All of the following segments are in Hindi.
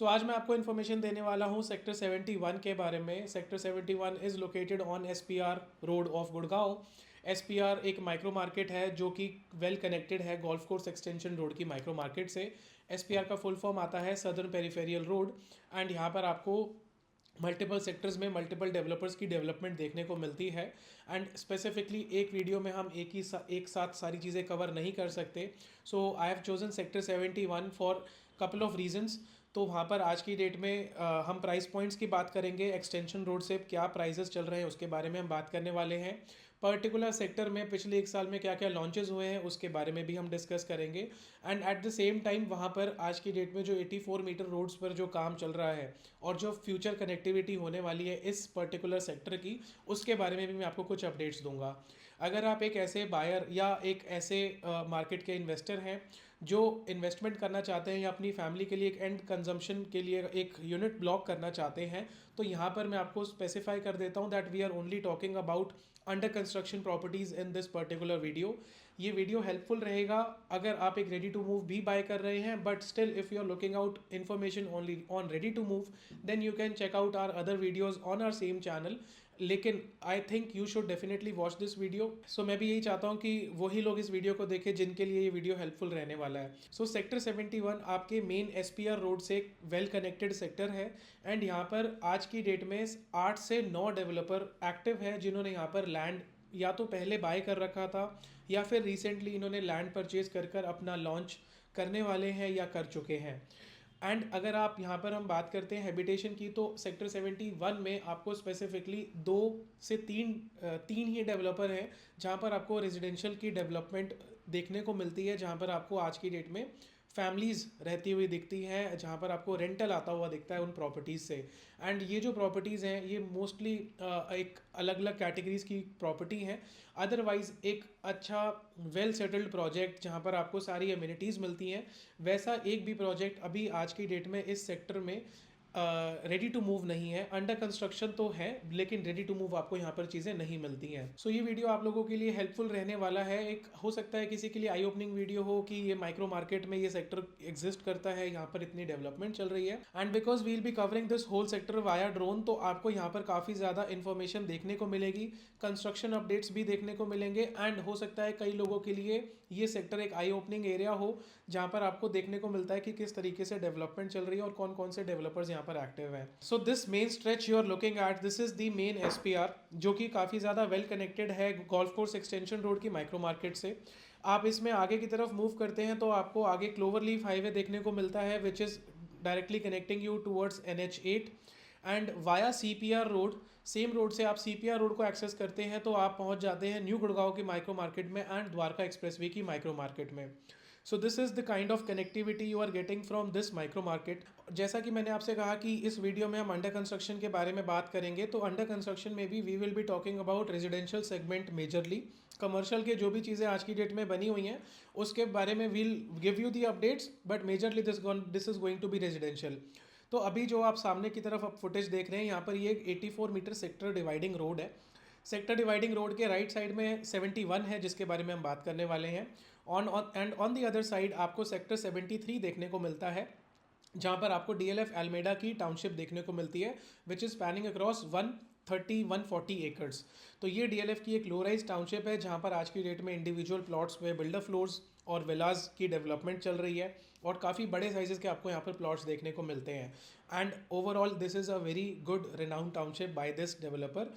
सो आज मैं आपको इन्फॉर्मेशन देने वाला हूँ सेक्टर 71 के बारे में। Sector 71 is located on SPR road of Gurgaon. SPR एक माइक्रो मार्केट है जो कि वेल कनेक्टेड है गोल्फ कोर्स एक्सटेंशन रोड की माइक्रो मार्केट से। एसपीआर का फुल फॉर्म आता है सदर्न पेरिफेरियल रोड। एंड यहाँ पर आपको मल्टीपल सेक्टर्स में मल्टीपल डेवलपर्स की डेवलपमेंट देखने को मिलती है। एंड स्पेसिफिकली एक वीडियो में हम एक साथ सारी चीज़ें कवर नहीं कर सकते। So I have chosen sector 71 for couple of reasons. तो वहाँ पर आज की डेट में हम प्राइस पॉइंट्स की बात करेंगे। एक्सटेंशन रोड से क्या प्राइजेस चल रहे हैं उसके बारे में हम बात करने वाले हैं। पर्टिकुलर सेक्टर में पिछले एक साल में क्या क्या लॉन्चेस हुए हैं उसके बारे में भी हम डिस्कस करेंगे। And at the same time वहाँ पर आज की डेट में जो 84 मीटर रोड्स पर जो काम चल रहा है और जो फ्यूचर कनेक्टिविटी होने वाली है इस पर्टिकुलर सेक्टर की, उसके बारे में भी मैं आपको कुछ अपडेट्स दूंगा। अगर आप एक ऐसे बायर या एक ऐसे मार्केट के इन्वेस्टर हैं जो इन्वेस्टमेंट करना चाहते हैं या अपनी फैमिली के लिए एक एंड कंजम्पशन के लिए एक यूनिट ब्लॉक करना चाहते हैं, तो यहाँ पर मैं आपको स्पेसिफाई कर देता हूँ that we are only talking about under construction properties in this particular video. ये वीडियो हेल्पफुल रहेगा अगर आप एक रेडी टू मूव भी बाय कर रहे हैं, but still if you are looking out information only on ready to move then you can check out our other videos on our same channel. लेकिन I think you should definitely watch this video. So मैं भी यही चाहता हूँ कि वही लोग इस वीडियो को देखें जिनके लिए ये वीडियो हेल्पफुल रहने वाला है। सो सेक्टर 71 आपके मेन एसपीआर रोड से एक वेल कनेक्टेड सेक्टर है। एंड यहाँ पर आज की डेट में 8 से 9 डेवलपर एक्टिव है जिन्होंने यहाँ पर लैंड या तो पहले बाय कर रखा था या फिर रिसेंटली इन्होंने लैंड परचेज कर अपना लॉन्च करने वाले हैं या कर चुके हैं। एंड अगर आप यहाँ पर हम बात करते हैं हैबिटेशन की, तो सेक्टर 71 में आपको स्पेसिफिकली 2 से 3 ही डेवलपर हैं जहाँ पर आपको रेजिडेंशियल की डेवलपमेंट देखने को मिलती है, जहाँ पर आपको आज की डेट में फैमिलीज़ रहती हुई दिखती हैं, जहाँ पर आपको रेंटल आता हुआ दिखता है उन प्रॉपर्टीज़ से। एंड ये जो प्रॉपर्टीज़ हैं ये मोस्टली एक अलग अलग कैटेगरीज़ की प्रॉपर्टी हैं। अदरवाइज़ एक अच्छा वेल सेटल्ड प्रोजेक्ट जहाँ पर आपको सारी एमिनिटीज़ मिलती हैं, वैसा एक भी प्रोजेक्ट अभी आज की डेट में इस सेक्टर में रेडी टू मूव नहीं है। अंडर कंस्ट्रक्शन तो है लेकिन रेडी टू मूव आपको यहाँ पर चीज़ें नहीं मिलती हैं। सो ये वीडियो आप लोगों के लिए हेल्पफुल रहने वाला है। एक हो सकता है किसी के लिए आई ओपनिंग वीडियो हो कि ये माइक्रो मार्केट में ये सेक्टर एग्जिस्ट करता है, यहाँ पर इतनी डेवलपमेंट चल रही है। And because we'll be covering this whole sector via drone, तो आपको यहाँ पर काफ़ी ज़्यादा इन्फॉर्मेशन देखने को मिलेगी, कंस्ट्रक्शन अपडेट्स भी देखने को मिलेंगे। एंड हो सकता है कई लोगों के लिए ये सेक्टर एक आई ओपनिंग एरिया हो जहाँ पर आपको देखने को मिलता है कि किस तरीके से डेवलपमेंट चल रही है और कौन कौन से डेवलपर्स यहाँ पर एक्टिव हैं। So this main stretch you are looking at, this is the main SPR जो कि काफ़ी ज़्यादा वेल कनेक्टेड है गोल्फ कोर्स एक्सटेंशन रोड की माइक्रो मार्केट से। आप इसमें आगे की तरफ मूव करते हैं तो आपको आगे क्लोवर लीफ हाईवे देखने को मिलता है which is directly connecting you towards NH8 and via CPR road. Same road से आप CPR रोड को एक्सेस करते हैं तो आप पहुंच जाते हैं न्यू गुड़गांव की माइक्रो मार्केट में एंड द्वारका एक्सप्रेसवे की माइक्रो मार्केट में। So this is the kind of connectivity you are getting from this micro market. जैसा कि मैंने आपसे कहा कि इस वीडियो में हम अंडर कंस्ट्रक्शन के बारे में बात करेंगे, तो अंडर कंस्ट्रक्शन में भी we will be talking about residential segment majorly. Commercial के जो भी चीज़ें आज की डेट में बनी हुई हैं उसके बारे में we'll give you the updates, but majorly this is going to be residential. तो अभी जो आप सामने की तरफ आप फुटेज देख रहे हैं, यहाँ पर ये एक 84 मीटर सेक्टर डिवाइडिंग रोड है। सेक्टर डिवाइडिंग रोड के राइट साइड में 71 है जिसके बारे में हम बात करने वाले हैं। ऑन दी अदर साइड आपको सेक्टर 73 देखने को मिलता है जहाँ पर आपको DLF एल्मेडा की टाउनशिप देखने को मिलती है which is spanning across 140 acres. तो ये DLF की एक लो राइज टाउनशिप है जहाँ पर आज की डेट में इंडिविजुअल प्लॉट्स में बिल्डर फ्लोर्स और विलाज की डेवलपमेंट चल रही है और काफ़ी बड़े साइजेस के आपको यहाँ पर प्लॉट्स देखने को मिलते हैं। And overall this is a very good renowned township by this developer.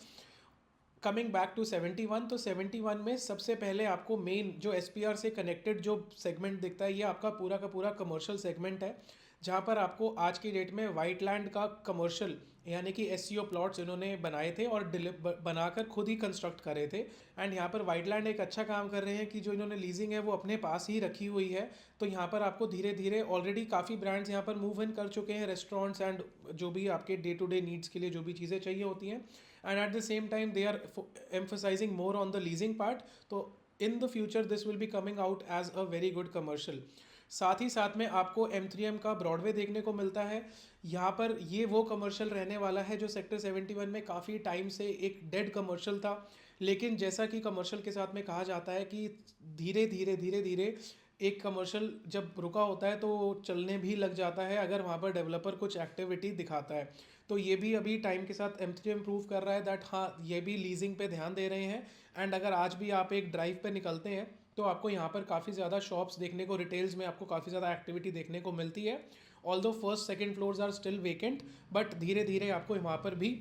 Coming back to 71, तो 71 में सबसे पहले आपको मेन जो SPR से कनेक्टेड जो सेगमेंट दिखता है ये आपका पूरा का पूरा कमर्शियल सेगमेंट है, जहाँ पर आपको आज की डेट में वाइट लैंड का कमर्शियल यानी कि SCO प्लॉट्स इन्होंने बनाए थे और बनाकर खुद ही कंस्ट्रक्ट करे थे। एंड यहाँ पर वाइट लैंड एक अच्छा काम कर रहे हैं कि जो इन्होंने लीजिंग है वो अपने पास ही रखी हुई है। तो यहाँ पर आपको धीरे धीरे ऑलरेडी काफ़ी ब्रांड्स यहाँ पर मूव इन कर चुके हैं, रेस्टोरेंट्स एंड जो भी आपके डे टू डे नीड्स के लिए जो भी चीज़ें चाहिए होती हैं। And at the same time they are emphasizing more on the leasing part। तो in the future this will be coming out as a very good commercial। साथ ही साथ में आपको M3M का ब्रॉडवे देखने को मिलता है। यहाँ पर ये वो कमर्शियल रहने वाला है जो सेक्टर 71 में काफ़ी टाइम से एक डेड कमर्शियल था, लेकिन जैसा कि कमर्शियल के साथ में कहा जाता है कि धीरे धीरे एक कमर्शियल जब रुका होता है तो चलने भी लग जाता है अगर वहाँ पर डेवलपर कुछ एक्टिविटी दिखाता है। तो ये भी अभी टाइम के साथ M3 इम्प्रूव कर रहा है दैट हाँ ये भी लीजिंग पे ध्यान दे रहे हैं। एंड अगर आज भी आप एक ड्राइव पे निकलते हैं तो आपको यहाँ पर काफ़ी ज़्यादा शॉप्स देखने को, रिटेल्स में आपको काफ़ी ज़्यादा एक्टिविटी देखने को मिलती है। Although first second floors are still vacant, but धीरे धीरे आपको वहाँ पर भी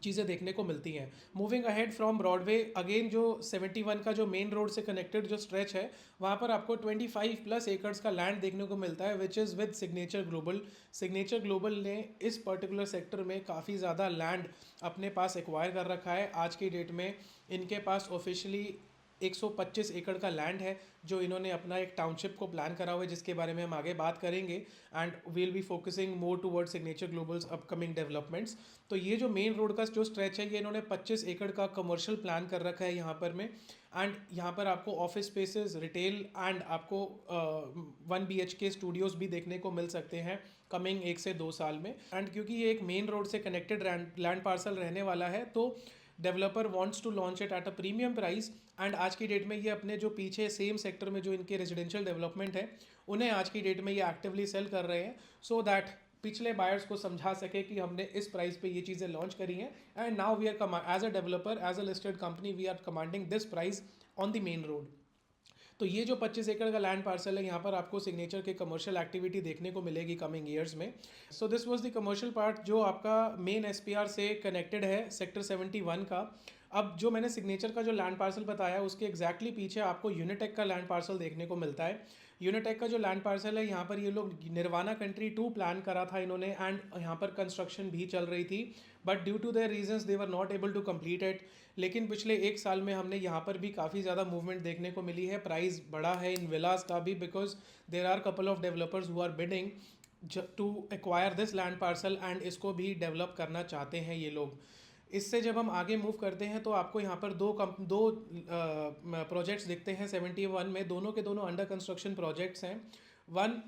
चीज़ें देखने को मिलती हैं। Moving ahead from Broadway, again जो 71 का जो मेन रोड से कनेक्टेड जो स्ट्रेच है वहाँ पर आपको 25 प्लस एकर्स का लैंड देखने को मिलता है which is with signature global. Signature global ने इस पर्टिकुलर सेक्टर में काफ़ी ज़्यादा लैंड अपने पास एक्वायर कर रखा है। आज की डेट में इनके पास ऑफिशियली 125 एकड़ का लैंड है जो इन्होंने अपना एक टाउनशिप को प्लान करा हुआ है, जिसके बारे में हम आगे बात करेंगे। And we'll be focusing more toward Signature Global's upcoming developments. तो ये जो मेन रोड का जो स्ट्रेच है ये इन्होंने 25 एकड़ का कमर्शियल प्लान कर रखा है यहाँ पर में। एंड यहाँ पर आपको ऑफिस स्पेसेस, रिटेल एंड आपको 1 BHK स्टूडियोज़ भी देखने को मिल सकते हैं कमिंग 1 से 2 साल में। एंड क्योंकि ये एक मेन रोड से कनेक्टेड लैंड पार्सल रहने वाला है तो developer wants to launch it at a premium price. And आज की डेट में ये अपने जो पीछे सेम सेक्टर में जो इनके रेजिडेंशियल डेवलपमेंट है उन्हें आज की डेट में ये एक्टिवली सेल कर रहे हैं सो दैट पिछले बायर्स को समझा सके कि हमने इस प्राइस पे ये चीज़ें लॉन्च करी हैं। And now we are as a developer, as a listed company, we are commanding this price on the main road. तो ये जो 25 एकड़ का लैंड पार्सल है यहाँ पर आपको सिग्नेचर के कमर्शियल एक्टिविटी देखने को मिलेगी कमिंग ईयर्स में। So this was the commercial part जो आपका मेन SPR से कनेक्टेड है सेक्टर 71 का। अब जो मैंने सिग्नेचर का जो लैंड पार्सल बताया उसके एग्जैक्टली पीछे आपको यूनिटेक का लैंड पार्सल देखने को मिलता है। यूनिटेक का जो लैंड पार्सल है यहाँ पर ये लोग निर्वाणा कंट्री 2 प्लान करा था इन्होंने एंड यहाँ पर कंस्ट्रक्शन भी चल रही थी, but due to their reasons they were not able to complete it. लेकिन पिछले 1 साल में हमने यहाँ पर भी काफ़ी ज़्यादा मूवमेंट देखने को मिली है। प्राइस बढ़ा है इन विलास का भी because there are couple of developers who are bidding to acquire this land parcel and इसको भी डेवलप करना चाहते हैं ये लोग। इससे जब हम आगे मूव करते हैं तो आपको यहाँ पर दो प्रोजेक्ट्स दिखते हैं 71 में, दोनों के दोनों अंडर कंस्ट्रक्शन प्रोजेक्ट्स हैं। One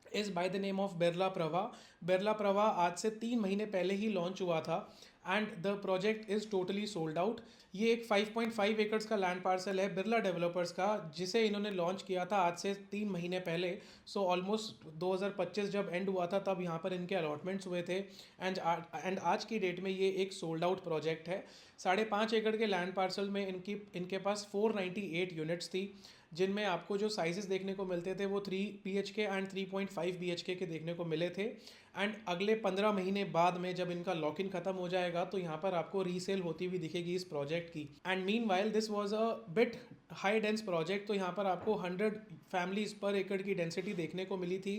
is by the name of Birla Prabha. Birla Prabha आज से 3 महीने पहले ही लॉन्च हुआ था and the project is totally sold out. ये एक 5.5 एकर्स का लैंड पार्सल है बिरला डेवलपर्स का जिसे इन्होंने लॉन्च किया था आज से 3 महीने पहले। सो ऑलमोस्ट 2025 जब एंड हुआ था तब यहाँ पर इनके अलॉटमेंट्स हुए थे एंड आज की डेट में ये एक सोल्ड आउट प्रोजेक्ट है। 5.5 एकड़ के लैंड पार्सल में इनके पास 498 यूनिट्स थी जिनमें आपको जो साइजेस देखने को मिलते थे वो 3 BHK एंड 3.5 BHK के देखने को मिले थे। एंड अगले 15 महीने बाद में जब इनका लॉक इन खत्म हो जाएगा तो यहाँ पर आपको रीसेल होती हुई दिखेगी इस प्रोजेक्ट की। And mean while this was a bit high dense project, तो यहाँ पर आपको 100 फैमिलीज पर एकड़ की डेंसिटी देखने को मिली थी।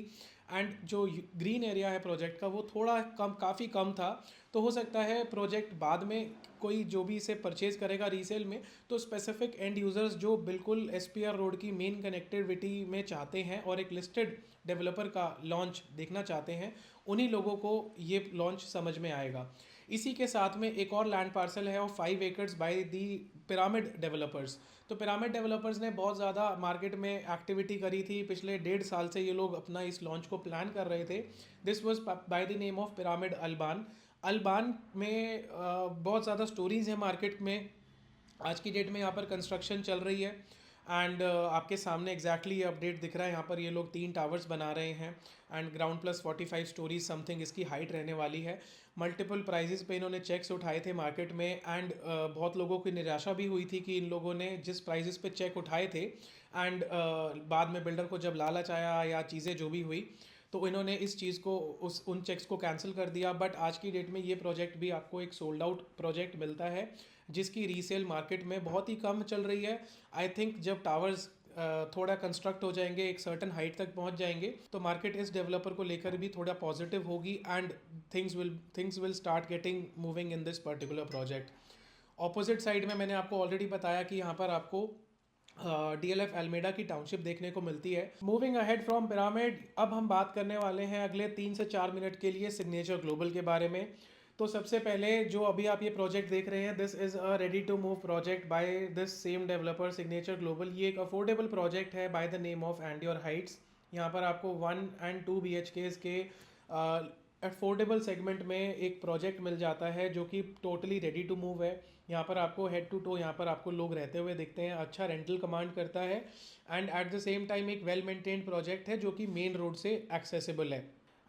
एंड जो ग्रीन एरिया है प्रोजेक्ट का वो थोड़ा कम, काफ़ी कम था। तो हो सकता है प्रोजेक्ट बाद में कोई जो भी इसे परचेज करेगा रीसेल में तो स्पेसिफिक एंड यूज़र्स जो बिल्कुल SPR रोड की मेन कनेक्टिविटी में चाहते हैं और एक लिस्टेड डेवलपर का लॉन्च देखना चाहते हैं उन्हीं लोगों को ये लॉन्च समझ में आएगा। इसी के साथ में एक और लैंड पार्सल है of 5 acres by the pyramid developers. तो पिरामिड डेवलपर्स ने बहुत ज़्यादा मार्केट में एक्टिविटी करी थी, पिछले 1.5 साल से ये लोग अपना इस लॉन्च को प्लान कर रहे थे। This was by the name of pyramid अल्बान। अल्बान में बहुत ज़्यादा स्टोरीज हैं मार्केट में। आज की डेट में यहाँ पर कंस्ट्रक्शन चल रही है एंड आपके सामने एग्जैक्टली ये अपडेट दिख रहा है। यहाँ पर ये लोग 3 टावर्स बना रहे हैं and ground plus 45 stories something इसकी हाइट रहने वाली है। मल्टीपल प्राइजेस पे इन्होंने चेक्स उठाए थे मार्केट में एंड बहुत लोगों की निराशा भी हुई थी कि इन लोगों ने जिस प्राइजेस पे चेक उठाए थे एंड बाद में बिल्डर को जब लालच आया या चीज़ें जो भी हुई तो इन्होंने इस चीज़ को उन चेक्स को कैंसिल कर दिया। बट आज की डेट में ये प्रोजेक्ट भी आपको एक सोल्ड आउट प्रोजेक्ट मिलता है जिसकी रीसेल मार्केट में बहुत ही कम चल रही है। आई थिंक जब टावर्स थोड़ा कंस्ट्रक्ट हो जाएंगे, एक सर्टन हाइट तक पहुंच जाएंगे तो मार्केट इस डेवलपर को लेकर भी थोड़ा पॉजिटिव होगी and things will start getting moving in this particular project. Opposite side में मैंने आपको ऑलरेडी बताया कि यहाँ पर आपको DLF एल्मेडा की टाउनशिप देखने को मिलती है। मूविंग अहेड फ्रॉम पिरामिड, अब हम बात करने वाले हैं अगले 3 से 4 मिनट के लिए सिग्नेचर ग्लोबल के बारे में। तो सबसे पहले जो अभी आप ये प्रोजेक्ट देख रहे हैं this is a ready to move project by this same developer Signature Global. ये एक अफोर्डेबल प्रोजेक्ट है by the name of Andour Heights. यहाँ पर आपको 1 and 2 BHKs के अफोर्डेबल सेगमेंट में एक प्रोजेक्ट मिल जाता है जो कि टोटली रेडी टू मूव है। यहाँ पर आपको हेड टू टो यहाँ पर आपको लोग रहते हुए दिखते हैं, अच्छा रेंटल कमांड करता है and at the same time एक वेल मेंटेन्ड प्रोजेक्ट है जो कि मेन रोड से एक्सेसिबल है।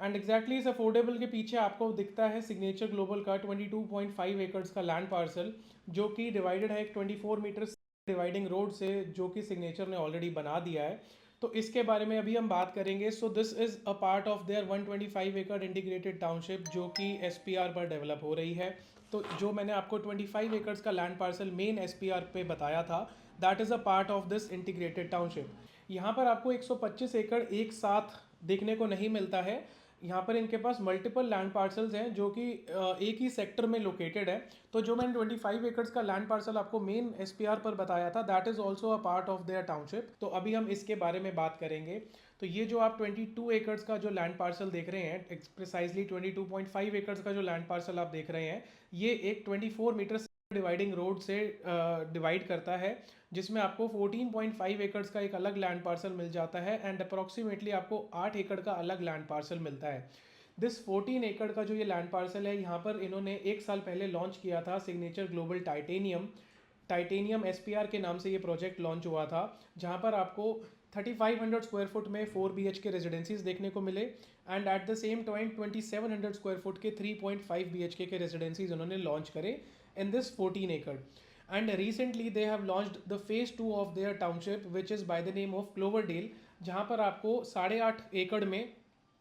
एंड एग्जैक्टली इस अफोर्डेबल के पीछे आपको दिखता है सिग्नेचर ग्लोबल का 22.5 एकर्स का लैंड पार्सल, जो कि डिवाइडेड है एक 24 मीटर डिवाइडिंग रोड से, जो कि सिग्नेचर ने ऑलरेडी बना दिया है। तो इसके बारे में अभी हम बात करेंगे। सो this is a part of their 125 एकड़ इंटीग्रेटेड टाउनशिप जो कि एसपीआर पर डेवलप हो रही है। तो जो मैंने आपको 25 एकर्स का लैंड पार्सल मेन एसपीआर पे बताया था, that is a part of this integrated township. यहाँ पर आपको 125 एकड़ एक साथ देखने को नहीं मिलता है। यहाँ पर इनके पास मल्टीपल लैंड पार्सल्स हैं जो कि एक ही सेक्टर में लोकेटेड है। तो जो मैंने 25 एकर्स का लैंड पार्सल आपको मेन एसपीआर पर बताया था, that is also a part of their township. तो अभी हम इसके बारे में बात करेंगे। तो ये जो आप 22 एकर्स का जो लैंड पार्सल देख रहे हैं, प्रिसाइजली 22.5 एकर्स का जो लैंड पार्सल आप देख रहे हैं, ये एक 24 मीटर डिवाइडिंग रोड से डिवाइड करता है, जिसमें आपको 14.5 एकर्स का एक अलग लैंड पार्सल मिल जाता है एंड अप्रॉक्सीमेटली आपको 8 एकड़ का अलग लैंड पार्सल मिलता है। दिस 14 एकड़ का जो ये लैंड पार्सल है, यहाँ पर इन्होंने एक साल पहले लॉन्च किया था signature global titanium. Titanium SPR के नाम से ये प्रोजेक्ट लॉन्च हुआ था, जहाँ पर आपको 3500 स्क्वायर फुट में 4 BHK रेजिडेंसीज देखने को मिले and at the same time 2700 square foot के 3.5 BHK के रेजिडेंसीज उन्होंने लॉन्च करे in this 14 acre. And recently they have launched the phase 2 of their township, which is by the name of Cloverdale, जहाँ पर आपको 8.5 एकड़ में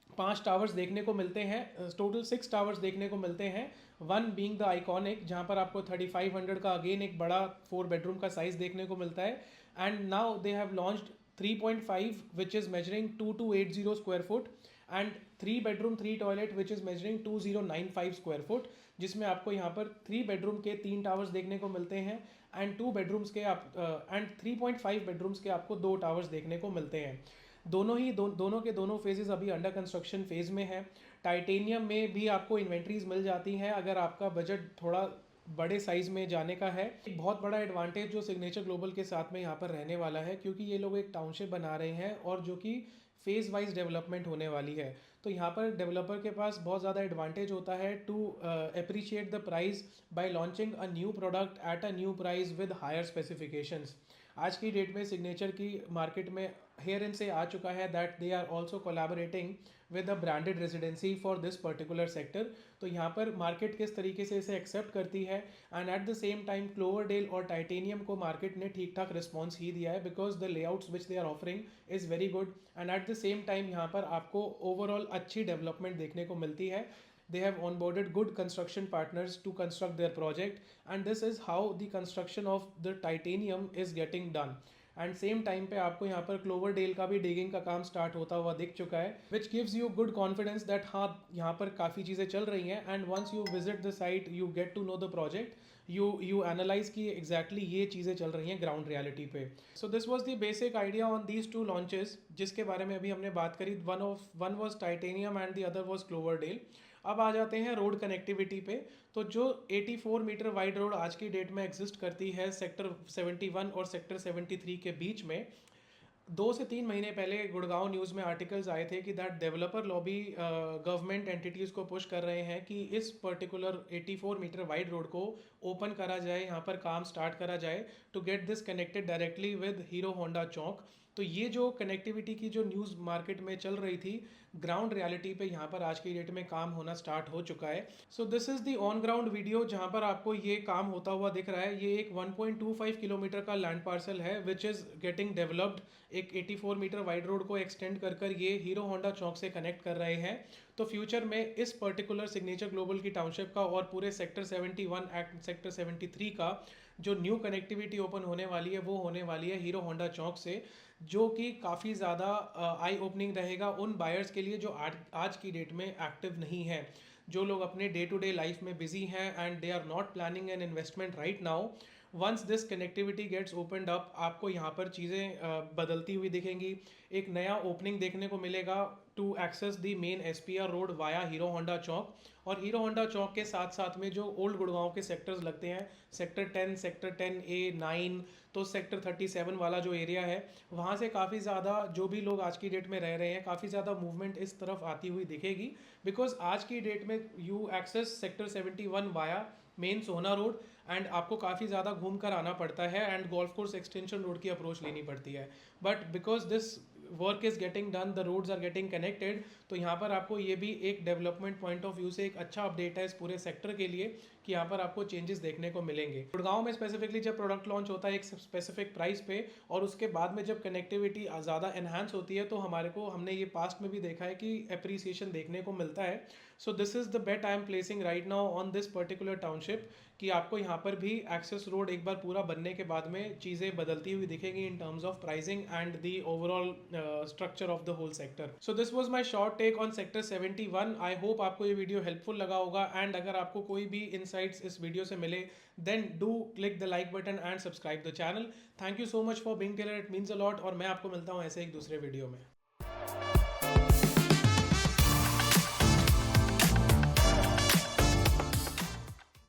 5 टावर्स देखने को मिलते हैं। टोटल 6 टावर्स देखने को मिलते हैं, वन बीइंग द आइकॉनिक, जहाँ पर आपको 3500 का अगेन एक बड़ा 4 बेडरूम का साइज देखने को मिलता है। And now they have launched 3.5 which is measuring 2280 square foot and 3 bedroom 3 toilet which is measuring 2095 square foot, जिसमें आपको यहाँ पर 3 बेडरूम के 3 टावर्स देखने को मिलते हैं एंड 2 बेडरूम्स के आप एंड 3.5 बेडरूम्स के आपको 2 टावर्स देखने को मिलते हैं। दोनों के दोनों फेजेस अभी अंडर कंस्ट्रक्शन फेज में है। टाइटेनियम में भी आपको इन्वेंट्रीज मिल जाती हैं अगर आपका बजट थोड़ा बड़े साइज में जाने का है। एक बहुत बड़ा एडवांटेज जो सिग्नेचर ग्लोबल के साथ में यहाँ पर रहने वाला है, क्योंकि ये लोग एक टाउनशिप बना रहे हैं और जो कि फेज वाइज डेवलपमेंट होने वाली है। तो यहाँ पर डेवलपर के पास बहुत ज़्यादा एडवांटेज होता है to appreciate the price by launching a new product at a new price with higher specifications. आज की डेट में सिग्नेचर की मार्केट में हेयर इन से आ चुका है that they are also collaborating with a branded residency for this particular sector. तो यहाँ पर मार्केट किस तरीके से इसे एक्सेप्ट करती है and at the same time Cloverdale और टाइटेनियम को मार्केट ने ठीक ठाक रिस्पॉन्स ही दिया है, because the layouts which they are offering is very good and at the same time यहाँ पर आपको ओवरऑल अच्छी डेवलपमेंट देखने को मिलती है। They have onboarded good construction partners to construct their project and this is how the construction of the titanium is getting done. And same time पे आपको यहाँ पर क्लोवरडेल का भी डिगिंग का काम स्टार्ट होता हुआ दिख चुका है, which gives you good confidence that हाँ यहाँ पर काफ़ी चीज़ें चल रही हैं and once you visit the site you get to know the project, you analyse कि एग्जैक्टली ये चीज़ें चल रही हैं ग्राउंड रियलिटी पे। So this was the basic idea on these two launches जिसके बारे में अभी हमने बात करी। One was Titanium and the other was Cloverdale. अब आ जाते हैं रोड कनेक्टिविटी पे। तो जो 84 मीटर वाइड रोड आज की डेट में एग्जिस्ट करती है सेक्टर 71 और सेक्टर 73 के बीच में, 2 से 3 महीने पहले गुड़गांव न्यूज़ में आर्टिकल्स आए थे कि that developer lobby government entities को पुश कर रहे हैं कि इस पर्टिकुलर 84 मीटर वाइड रोड को ओपन करा जाए, यहाँ पर काम स्टार्ट करा जाए to get this connected directly with Hero Honda Chowk. तो ये जो कनेक्टिविटी की जो न्यूज़ मार्केट में चल रही थी, ग्राउंड रियलिटी पे यहाँ पर आज की डेट में काम होना स्टार्ट हो चुका है। So this is the on ground video जहाँ पर आपको ये काम होता हुआ दिख रहा है। ये एक 1.25 किलोमीटर का लैंड पार्सल है विच इज़ गेटिंग डेवलप्ड। एक 84 मीटर वाइड रोड को एक्सटेंड कर कर ये हीरो होंडा चौक से कनेक्ट कर रहे हैं। तो फ्यूचर में इस पर्टिकुलर सिग्नेचर ग्लोबल की टाउनशिप का और पूरे सेक्टर 71 एंड सेक्टर 73 का जो न्यू कनेक्टिविटी ओपन होने वाली है वो होने वाली है हीरो होंडा चौक से, जो कि काफ़ी ज़्यादा आई ओपनिंग रहेगा उन बायर्स के लिए जो आज की डेट में एक्टिव नहीं है, जो लोग अपने डे टू डे लाइफ में बिजी हैं and they are not planning an investment right now. Once this connectivity gets opened up, आपको यहाँ पर चीज़ें बदलती हुई दिखेंगी। एक नया ओपनिंग देखने को मिलेगा to access the main SPR road via Hero Honda Chowk. और हीरो होंडा चौक के साथ साथ में जो ओल्ड गुड़गांव के सेक्टर्स लगते हैं, सेक्टर 10, सेक्टर 10A, 9, तो सेक्टर 37 वाला जो एरिया है, वहाँ से काफ़ी ज़्यादा जो भी लोग आज की डेट में रह रहे हैं, काफ़ी ज़्यादा मूवमेंट इस तरफ आती हुई दिखेगी। बिकॉज आज की डेट में you access sector 71 via main Sohna road, and आपको काफ़ी ज़्यादा घूम कर आना पड़ता है, and golf course extension road की अप्रोच लेनी पड़ती है। But because this work is getting done, the roads are getting connected, तो यहाँ पर आपको ये भी एक डेवलपमेंट पॉइंट ऑफ व्यू से एक अच्छा अपडेट है इस पूरे सेक्टर के लिए कि यहाँ पर आपको चेंजेस देखने को मिलेंगे। गुड़गांव में स्पेसिफिकली जब प्रोडक्ट लॉन्च होता है एक स्पेसिफिक प्राइस पे, और उसके बाद में जब कनेक्टिविटी ज़्यादा एनहांस होती है, तो हमने ये पास्ट में भी देखा है कि अप्रिसिएशन देखने को मिलता है। So this is the bet I am placing right now on this particular township, कि आपको यहाँ पर भी एक्सेस रोड एक बार पूरा बनने के बाद में चीज़ें बदलती हुई दिखेंगी in terms of pricing and the overall structure of the whole sector. So this was my short take on sector 71। I hope आपको ये वीडियो हेल्पफुल लगा होगा, एंड अगर आपको कोई भी इनसाइट्स इस वीडियो से मिले, then do click the like button and subscribe the channel. Thank you so much for being here, it means a lot, और मैं आपको मिलता हूँ ऐसे एक दूसरे वीडियो में।